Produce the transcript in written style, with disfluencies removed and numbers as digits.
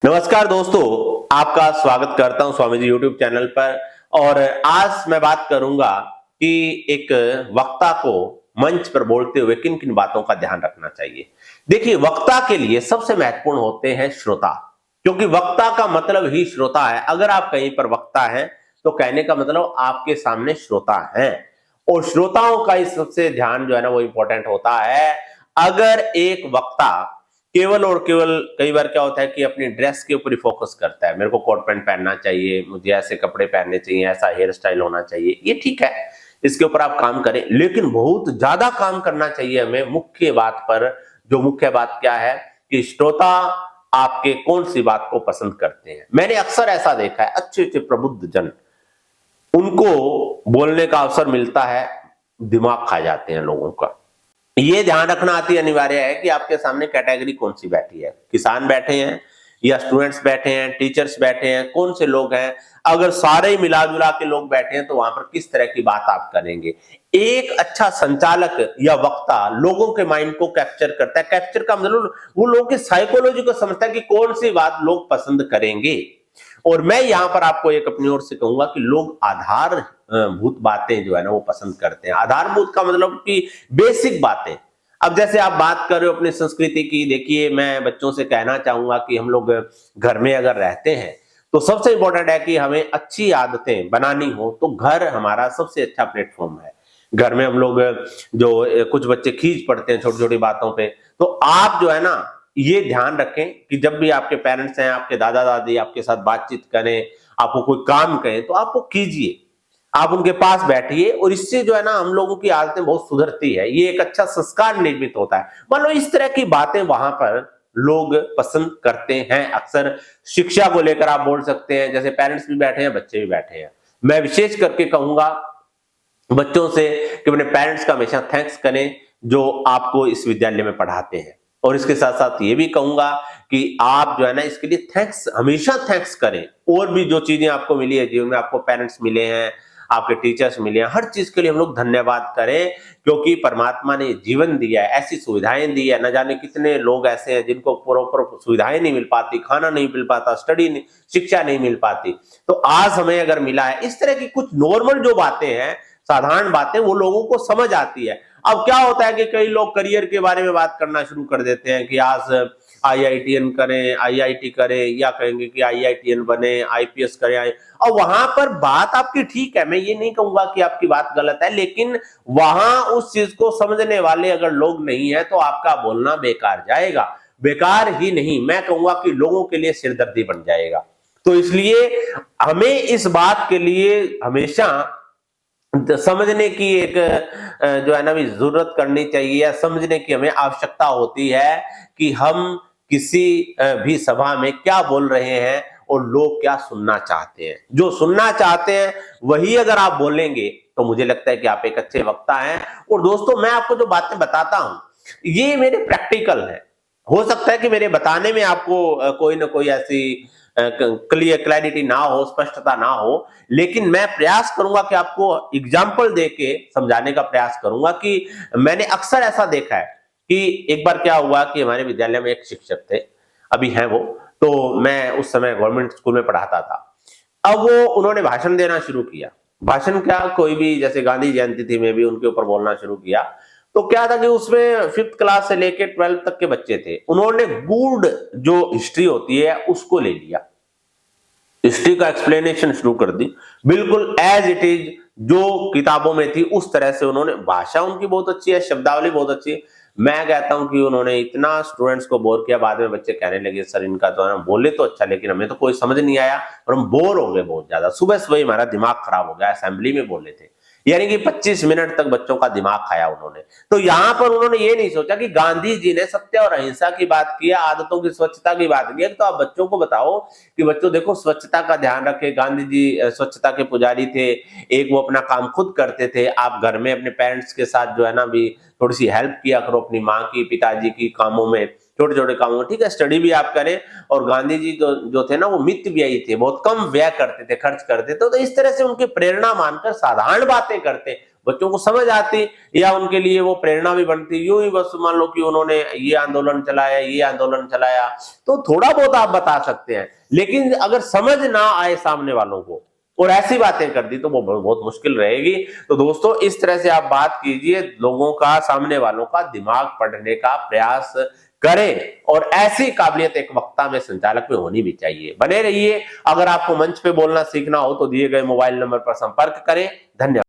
नमस्कार दोस्तों, आपका स्वागत करता हूं स्वामी जी यूट्यूब चैनल पर। और आज मैं बात करूंगा कि एक वक्ता को मंच पर बोलते हुए किन किन बातों का ध्यान रखना चाहिए। देखिए, वक्ता के लिए सबसे महत्वपूर्ण होते हैं श्रोता, क्योंकि वक्ता का मतलब ही श्रोता है। अगर आप कहीं पर वक्ता हैं तो कहने का मतलब आपके सामने श्रोता हैं, और श्रोताओं का इस सबसे ध्यान जो है ना वो इंपॉर्टेंट होता है। अगर एक वक्ता केवल और केवल, कई बार क्या होता है कि अपनी ड्रेस के ऊपर ही फोकस करता है, मेरे को कोट पैंट पहनना चाहिए, मुझे ऐसे कपड़े पहनने चाहिए, ऐसा हेयर स्टाइल होना चाहिए, ये ठीक है, इसके ऊपर आप काम करें, लेकिन बहुत ज्यादा काम करना चाहिए हमें मुख्य बात पर। जो मुख्य बात क्या है कि श्रोता आपके कौन सी बात को पसंद करते हैं। मैंने अक्सर ऐसा देखा है, अच्छे अच्छे प्रबुद्ध जन, उनको बोलने का अवसर मिलता है, दिमाग खा जाते हैं लोगों का। ये ध्यान रखना अति अनिवार्य है कि आपके सामने कैटेगरी कौन सी बैठी है, किसान बैठे हैं या स्टूडेंट्स बैठे हैं, टीचर्स बैठे हैं, कौन से लोग हैं। अगर सारे ही मिला जुला के लोग बैठे हैं तो वहां पर किस तरह की बात आप करेंगे। एक अच्छा संचालक या वक्ता लोगों के माइंड को कैप्चर करता है। कैप्चर का मतलब वो लोगों की साइकोलॉजी को समझता है कि कौन सी बात लोग पसंद करेंगे। और मैं यहां पर आपको एक अपनी ओर से कहूंगा कि लोग आधार भूत बातें जो है ना वो पसंद करते हैं। आधारभूत का मतलब कि बेसिक बातें। अब जैसे आप बात कर रहे हो अपनी संस्कृति की, देखिए मैं बच्चों से कहना चाहूंगा कि हम लोग घर में अगर रहते हैं तो सबसे इंपॉर्टेंट है कि हमें अच्छी आदतें बनानी हो तो घर हमारा सबसे अच्छा प्लेटफॉर्म है। घर में हम लोग जो कुछ बच्चे खींच पड़ते हैं छोटी छोटी बातों पे, तो आप जो है ना ये ध्यान रखें कि जब भी आपके पेरेंट्स हैं, आपके दादा दादी आपके साथ बातचीत करें, आपको कोई काम कहें तो आप वो कीजिए, आप उनके पास बैठिए, और इससे जो है ना हम लोगों की आदतें बहुत सुधरती है। ये एक अच्छा संस्कार निर्मित होता है। मान लो इस तरह की बातें वहां पर लोग पसंद करते हैं। अक्सर शिक्षा को लेकर आप बोल सकते हैं, जैसे पेरेंट्स भी बैठे हैं, बच्चे भी बैठे हैं। मैं विशेष करके कहूंगा बच्चों से कि अपने पेरेंट्स का हमेशा थैंक्स करें जो आपको इस विद्यालय में पढ़ाते हैं। और इसके साथ साथ ये भी कहूंगा कि आप जो है ना इसके लिए थैंक्स, हमेशा थैंक्स करें। और भी जो चीजें आपको मिली है जीवन में, आपको पेरेंट्स मिले हैं, आपके टीचर्स मिले हैं, हर चीज के लिए हम लोग धन्यवाद करें, क्योंकि परमात्मा ने जीवन दिया है, ऐसी सुविधाएं दी है। न जाने कितने लोग ऐसे हैं जिनको प्रॉपर सुविधाएं नहीं मिल पाती, खाना नहीं मिल पाता, शिक्षा नहीं मिल पाती। तो आज हमें अगर मिला है, इस तरह की कुछ नॉर्मल जो बातें हैं, साधारण बातें, वो लोगों को समझ आती है। अब क्या होता है कि कई लोग करियर के बारे में बात करना शुरू कर देते हैं कि आज आईआईटीएन करें, आईआईटी करें, या कहेंगे कि आईआईटीएन बने, आईपीएस करें। और वहां पर बात आपकी ठीक है, मैं ये नहीं कहूंगा कि आपकी बात गलत है, लेकिन वहां उस चीज को समझने वाले अगर लोग नहीं है तो आपका बोलना बेकार जाएगा। बेकार ही नहीं, मैं कहूंगा कि लोगों के लिए सिरदर्दी बन जाएगा। तो इसलिए हमें इस बात के लिए हमेशा समझने की एक जो है ना भी जरूरत करनी चाहिए, या समझने की हमें आवश्यकता होती है कि हम किसी भी सभा में क्या बोल रहे हैं और लोग क्या सुनना चाहते हैं। जो सुनना चाहते हैं वही अगर आप बोलेंगे तो मुझे लगता है कि आप एक अच्छे वक्ता हैं। और दोस्तों, मैं आपको जो बातें बताता हूं ये मेरे प्रैक्टिकल है। हो सकता है कि मेरे बताने में आपको कोई ना कोई ऐसी क्लैरिटी ना हो, स्पष्टता ना हो, लेकिन मैं प्रयास करूंगा कि आपको एग्जाम्पल देके समझाने का प्रयास करूंगा। कि मैंने अक्सर ऐसा देखा है कि एक बार क्या हुआ कि हमारे विद्यालय में एक शिक्षक थे, अभी हैं वो, तो मैं उस समय गवर्नमेंट स्कूल में पढ़ाता था। अब वो उन्होंने भाषण देना शुरू किया। भाषण क्या, कोई भी, जैसे गांधी जयंती थी, मैं भी उनके ऊपर बोलना शुरू किया। तो क्या था कि उसमें 5th क्लास से लेके 12th तक के बच्चे थे। उन्होंने गुड जो हिस्ट्री होती है उसको ले लिया, हिस्ट्री का एक्सप्लेनेशन शुरू कर दी, बिल्कुल एज इट इज जो किताबों में थी उस तरह से। उन्होंने, भाषा उनकी बहुत अच्छी है, शब्दावली बहुत अच्छी है। मैं कहता हूं कि उन्होंने इतना स्टूडेंट्स को बोर किया, बाद में बच्चे कहने लगे सर इनका तो है ना बोले तो अच्छा, लेकिन हमें तो कोई समझ नहीं आया और हम बोर हो गए बहुत ज्यादा। सुबह सुबह हमारा दिमाग खराब हो गया, असेंबली में बोले थे। यानी कि 25 मिनट तक बच्चों का दिमाग खाया उन्होंने। तो यहां पर उन्होंने ये नहीं सोचा कि गांधी जी ने सत्य और अहिंसा की बात की है, आदतों की स्वच्छता की बात की है। तो आप बच्चों को बताओ कि बच्चों देखो, स्वच्छता का ध्यान रखें। गांधी जी स्वच्छता के पुजारी थे। एक वो अपना काम खुद करते थे। आप घर में अपने पेरेंट्स के साथ जो है ना भी थोड़ी सी हेल्प किया करो, अपनी माँ की, पिताजी की कामों में, छोटे छोटे कामों में, ठीक है, स्टडी भी आप करें। और गांधी जी जो थे ना वो मित व्ययी थे, बहुत कम व्यय करते थे, खर्च करते थे। तो इस तरह से उनकी प्रेरणा मानकर साधारण बातें करते, बच्चों को समझ आती या उनके लिए वो प्रेरणा भी बनती। यूं ही बस मान लो कि उन्होंने ये आंदोलन चलाया, ये आंदोलन चलाया, तो थोड़ा बहुत आप बता सकते हैं, लेकिन अगर समझ ना आए सामने वालों को और ऐसी बातें कर दी तो वो बहुत मुश्किल रहेगी। तो दोस्तों इस तरह से आप बात कीजिए, लोगों का, सामने वालों का दिमाग पढ़ने का प्रयास करें, और ऐसी काबिलियत एक वक्ता में, संचालक में होनी भी चाहिए। बने रहिए। अगर आपको मंच पे बोलना सीखना हो तो दिए गए मोबाइल नंबर पर संपर्क करें। धन्यवाद।